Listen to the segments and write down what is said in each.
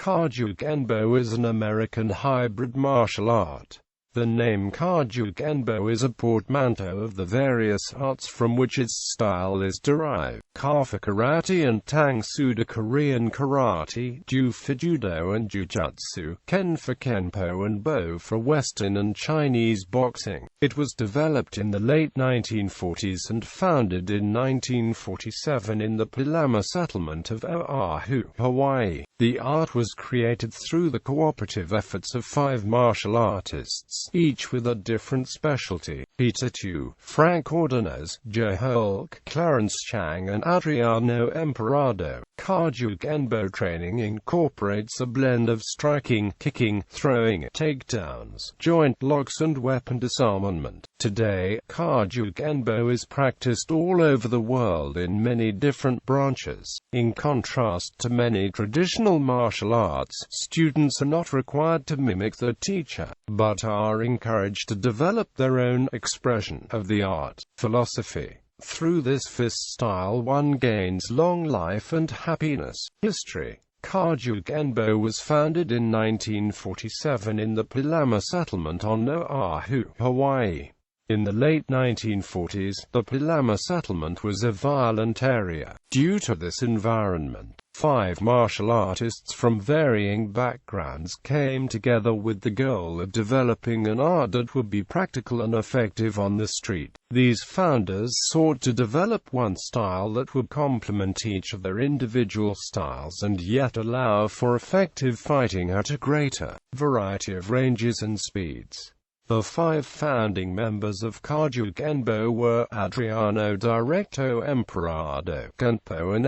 Kajukenbo is an American hybrid martial art. The name Kajukenbo is a portmanteau of the various arts from which its style is derived. Ka for karate and Tang for Korean karate, Ju for judo and jujutsu, Ken for kenpo and BO for Western and Chinese boxing. It was developed in the late 1940s and founded in 1947 in the Palama Settlement of Oahu, Hawaii. The art was created through the cooperative efforts of 5 martial artists, each with a different specialty: Choo, Frank Ordonez, Holck, Clarence Chang and Adriano Emperado. Kajukenbo training incorporates a blend of striking, kicking, throwing, takedowns, joint locks and weapon disarmament. Today, Kajukenbo is practiced all over the world in many different branches. In contrast to many traditional martial arts, students are not required to mimic the teacher, but are encouraged to develop their own expression of the art. Philosophy. Through this fist style one gains long life and happiness. History. Kajukenbo was founded in 1947 in the Palama Settlement on Oahu, Hawaii. In the late 1940s, the Palama Settlement was a violent area. Due to this environment, 5 martial artists from varying backgrounds came together with the goal of developing an art that would be practical and effective on the street. These founders sought to develop one style that would complement each of their individual styles and yet allow for effective fighting at a greater variety of ranges and speeds. The 5 founding members of Kajukenbo were Adriano, Directo, Emperado, Kenpo and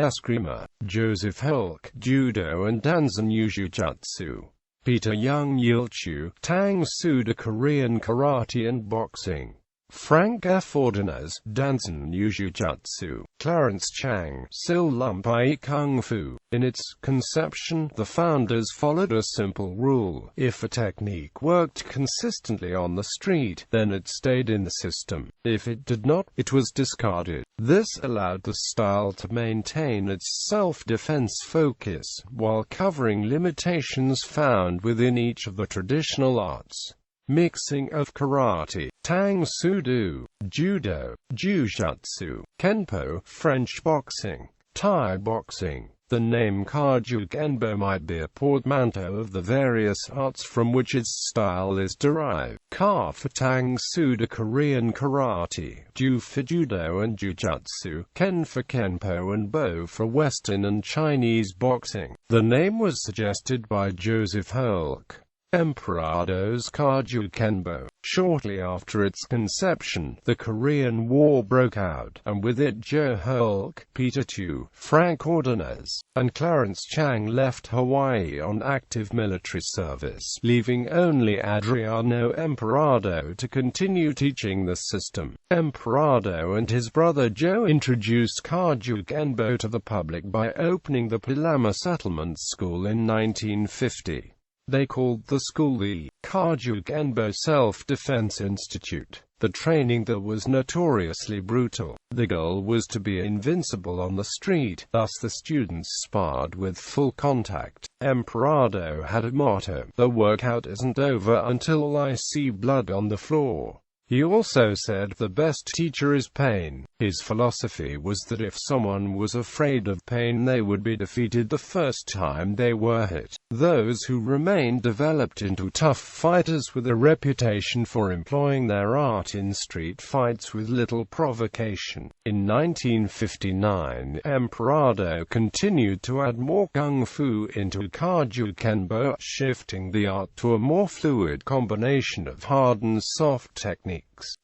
Joseph Holck, Judo and Jujutsu, Peter Young Choo, Tang for Korean karate and boxing, Frank F. Ordonez, Dancing Jujutsu, Clarence Chang, Lumpai Kung Fu. In its conception, the founders followed a simple rule: if a technique worked consistently on the street, then it stayed in the system. If it did not, it was discarded. This allowed the style to maintain its self-defense focus, while covering limitations found within each of the traditional arts. Mixing of karate, Tang do, judo, jujutsu, kenpo, French boxing, Thai boxing. The name Kajukenbo might be a portmanteau of the various arts from which its style is derived. Ka for Tang for Korean karate, Ju for judo and jujutsu, Ken for kenpo and BO for Western and Chinese boxing. The name was suggested by Joseph Holck. Emperado's Kajukenbo. Shortly after its conception, the Korean War broke out, and with it Holck, Peter Choo, Frank Ordonez, and Clarence Chang left Hawaii on active military service, leaving only Adriano Emperado to continue teaching the system. Emperado and his brother Joe introduced Kajukenbo to the public by opening the Palama Settlement School in 1950. They called the school the Kajukenbo Self-Defense Institute. The training there was notoriously brutal. The goal was to be invincible on the street, thus the students sparred with full contact. Emperado had a motto: "The workout isn't over until I see blood on the floor." He also said, "The best teacher is pain." His philosophy was that if someone was afraid of pain, they would be defeated the first time they were hit. Those who remained developed into tough fighters with a reputation for employing their art in street fights with little provocation. In 1959, Emperado continued to add more kung fu into Kajukenbo, shifting the art to a more fluid combination of hard and soft techniques.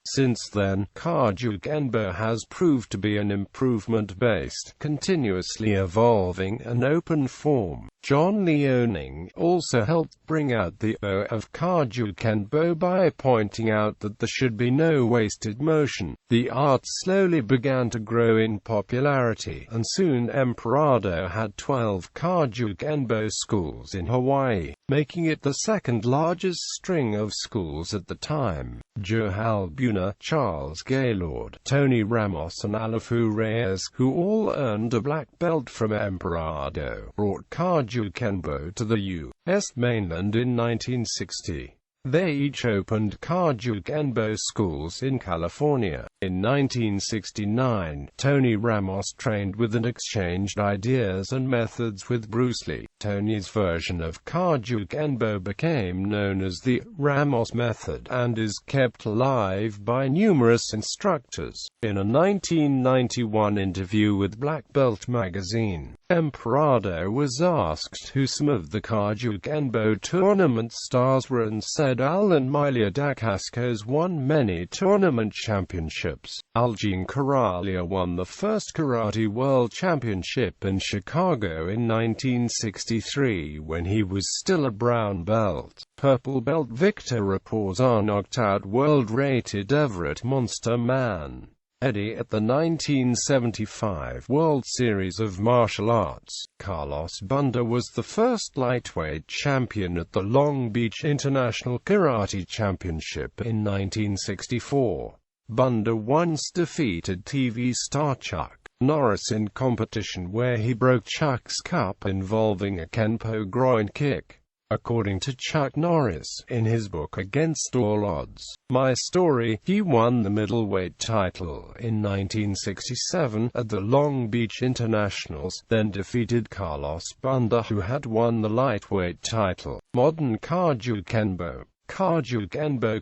Since then, Kajukenbo has proved to be an improvement-based, continuously evolving and open form. John Leoning also helped bring out the O of Kajukenbo by pointing out that there should be no wasted motion. The art slowly began to grow in popularity, and soon Emperado had 12 Kajukenbo schools in Hawaii. making it the second largest string of schools at the time. Joe Albuna, Charles Gaylord, Tony Ramos and Alafu Reyes, who all earned a black belt from Emperado, brought Kajukenbo to the U.S. mainland in 1960. They each opened Kajukenbo schools in California. In 1969, Tony Ramos trained with and exchanged ideas and methods with Bruce Lee. Tony's version of Kajukenbo became known as the Ramos method and is kept alive by numerous instructors. In a 1991 interview with Black Belt magazine, Emperado was asked who some of the Kajukenbo tournament stars were and said Alan Milia Dacascos won many tournament championships. Algene Karalia won the first Karate World Championship in Chicago in 1963 when he was still a brown belt. Purple belt Victor Raposa knocked out world-rated Everett Monster Man Eddie at the 1975 World Series of Martial Arts. Carlos Bunda was the first lightweight champion at the Long Beach International Karate Championship in 1964. Bunda once defeated TV star Chuck Norris in competition where he broke Chuck's cup involving a Kenpo groin kick. According to Chuck Norris, in his book Against All Odds, My Story, he won the middleweight title in 1967 at the Long Beach Internationals, then defeated Carlos Bunda who had won the lightweight title. Modern Kajukenbo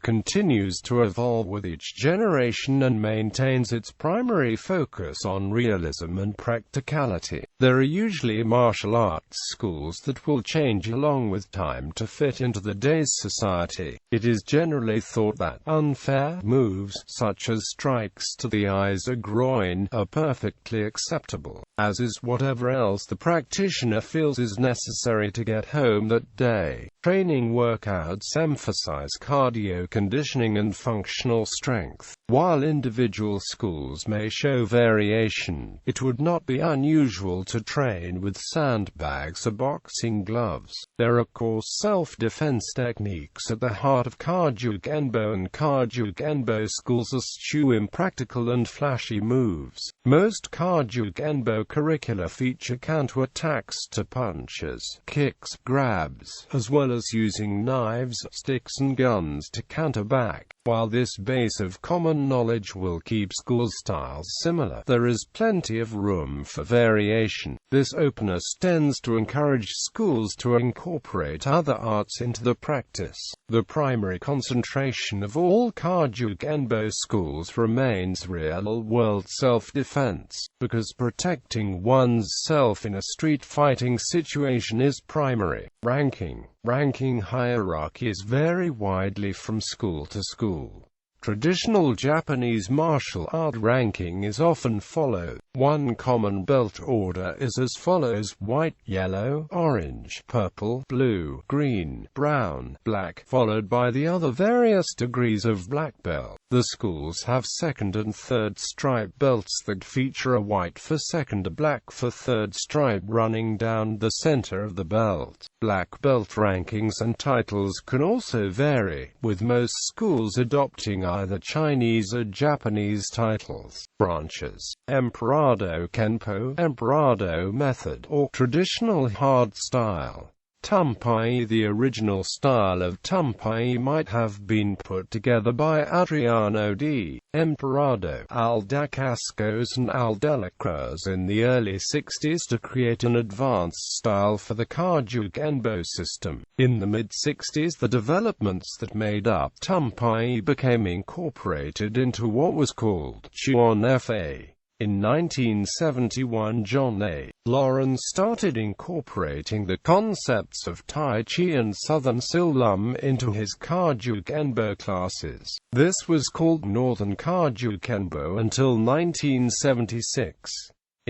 continues to evolve with each generation and maintains its primary focus on realism and practicality. There are usually martial arts schools that will change along with time to fit into the day's society. It is generally thought that unfair moves, such as strikes to the eyes or groin, are perfectly acceptable, as is whatever else the practitioner feels is necessary to get home that day. Training workouts emphasize cardio conditioning and functional strength. While individual schools may show variation, it would not be unusual to train with sandbags or boxing gloves. There are core self-defense techniques at the heart of Kajukenbo, and Kajukenbo schools eschew impractical and flashy moves. Most Kajukenbo curricula feature counter-attacks to punches, kicks, grabs, as well as using knives, sticks and guns to counter back. While this base of common knowledge will keep school styles similar, there is plenty of room for variation. This openness tends to encourage schools to incorporate other arts into the practice. The primary concentration of all Kajukenbo schools remains real-world self-defense, because protecting one's self in a street fighting situation is primary. Ranking hierarchies vary widely from school to school. Traditional Japanese martial art ranking is often followed. One common belt order is as follows: white, yellow, orange, purple, blue, green, brown, black, followed by the other various degrees of black belt. The schools have second and third stripe belts that feature a white for second, a black for third stripe running down the center of the belt. Black belt rankings and titles can also vary, with most schools adopting either Chinese or Japanese titles. Branches: Emperado Kenpo, Emperado method, or traditional hard style. Tumpai. The original style of Tumpai might have been put together by Adriano D. Emperado, Aldacascos and Aldelacruz in the early 60s to create an advanced style for the Kajukenbo system. In the mid-60s, the developments that made up Tumpai became incorporated into what was called Choo on Fa. In 1971, John A. Lawrence started incorporating the concepts of Tai Chi and Southern Silum into his Kajukenbo classes. This was called Northern Kajukenbo until 1976.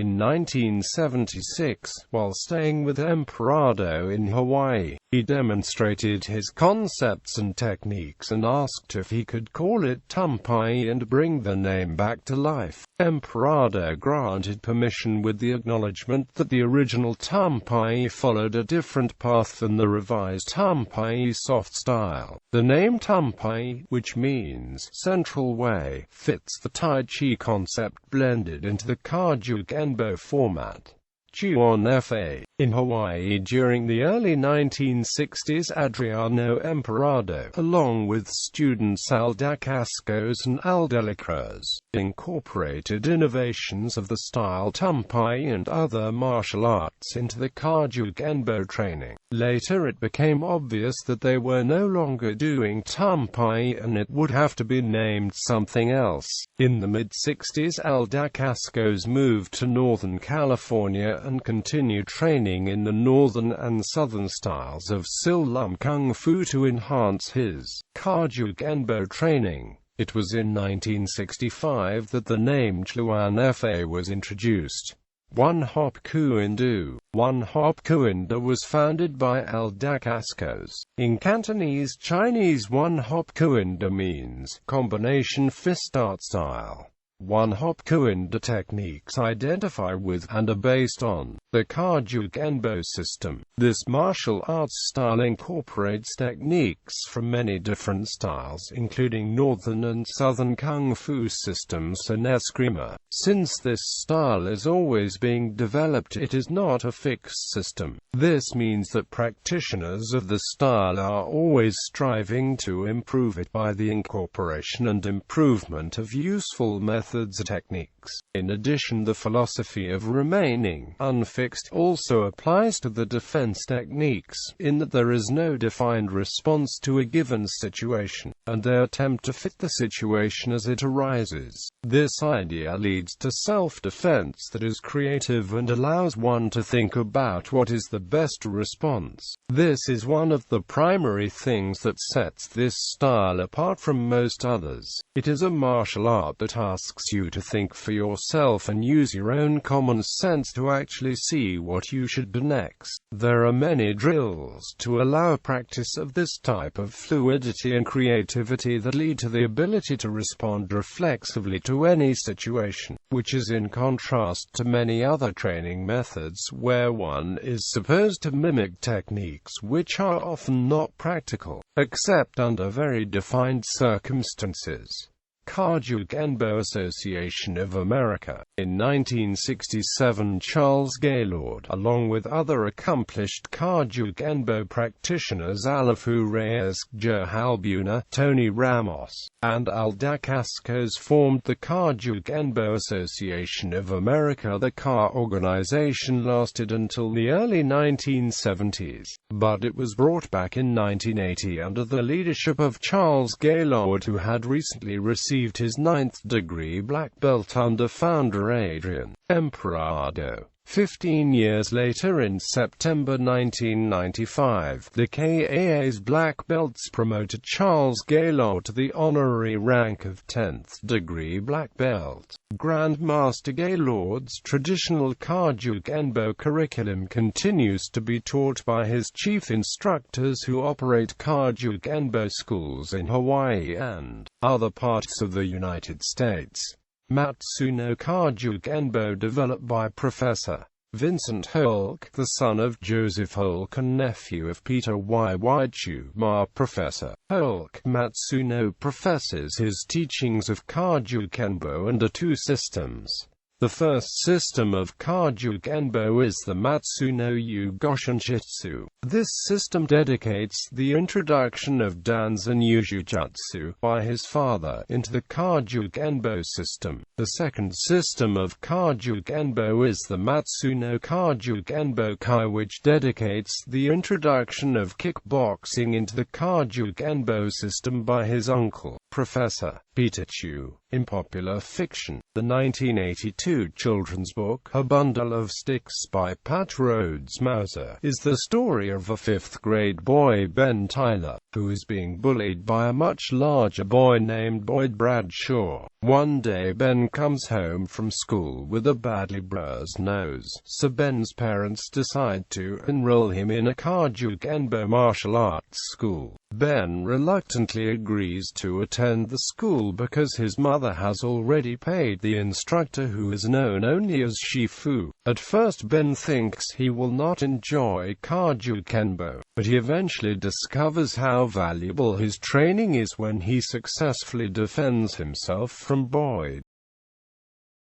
In 1976, while staying with Emperado in Hawaii, he demonstrated his concepts and techniques and asked if he could call it tumpai and bring the name back to life. Emperado granted permission with the acknowledgement that the original tumpai followed a different path than the revised tumpai soft style. The name tumpai, which means central way, fits the Tai Chi concept blended into the Kajukenbo format. Choo on Fa. In Hawaii during the early 1960s, Adriano Emperado, along with students Aldacascos and Aldelicruz, incorporated innovations of the style tumpai and other martial arts into the Kajukenbo training. Later it became obvious that they were no longer doing tumpai and it would have to be named something else. In the mid-60s, Aldacascos moved to Northern California and continued training in the northern and southern styles of Silam Kung Fu to enhance his Kajukenbo training. It was in 1965 that the name Juan Fa was introduced. One Hop Kuindu. One Hop Kuinda was founded by Aldacascos. In Cantonese Chinese, One Hop Kuinda means combination fist art style. One Hop Kuinda techniques identify with and are based on the Kajukenbo system. This martial arts style incorporates techniques from many different styles, including Northern and Southern Kung Fu systems and eskrima. Since this style is always being developed, it is not a fixed system. This means that practitioners of the style are always striving to improve it by the incorporation and improvement of useful methods and techniques. In addition, the philosophy of remaining unfixed also applies to the defense techniques, in that there is no defined response to a given situation, and they attempt to fit the situation as it arises. This idea leads to self-defense that is creative and allows one to think about what is the best response. This is one of the primary things that sets this style apart from most others. It is a martial art that asks you to think for yourself and use your own common sense to actually see what you should do next. There are many drills to allow practice of this type of fluidity and creativity that lead to the ability to respond reflexively to any situation, which is in contrast to many other training methods where one is supposed to mimic techniques which are often not practical, except under very defined circumstances. Kajukenbo Association of America. In 1967, Charles Gaylord, along with other accomplished Kajukenbo practitioners Alafu Reyes, Joe Halbuna, Tony Ramos, and Aldacascos, formed the Kajukenbo Association of America. The KA organization lasted until the early 1970s, but it was brought back in 1980 under the leadership of Charles Gaylord, who had recently received his 9th degree black belt under founder Adrian Emperado. 15 years later, in September 1995, the KAA's black belts promoted Charles Gaylord to the honorary rank of 10th degree black belt. Grandmaster Gaylord's traditional Kajukenbo curriculum continues to be taught by his chief instructors who operate Kajukenbo schools in Hawaii and other parts of the United States. Matsuno Kajukenbo, developed by Professor Vincent Holck, the son of Joseph Holck and nephew of Peter Y. Choo. Professor Holck Matsuno professes his teachings of Kajukenbo under two systems. The first system of Kajukenbo is the Matsuno Yu Goshinjutsu. This system dedicates the introduction of dans and Jujutsu by his father into the Kajukenbo system. The second system of Kajukenbo is the Matsuno Kajukenbo Kai, which dedicates the introduction of kickboxing into the Kajukenbo system by his uncle, Professor Peter Choo. In popular fiction, the 1982 children's book A Bundle of Sticks by Pat Rhodes Mauser is the story of a fifth-grade boy, Ben Tyler, who is being bullied by a much larger boy named Boyd Bradshaw. One day Ben comes home from school with a badly bruised nose, so Ben's parents decide to enroll him in a Kajukenbo martial arts school. Ben reluctantly agrees to attend the school because his mother has already paid the instructor, who is known only as Shifu. At first Ben thinks he will not enjoy Kajukenbo, but he eventually discovers how valuable his training is when he successfully defends himself from Boyd.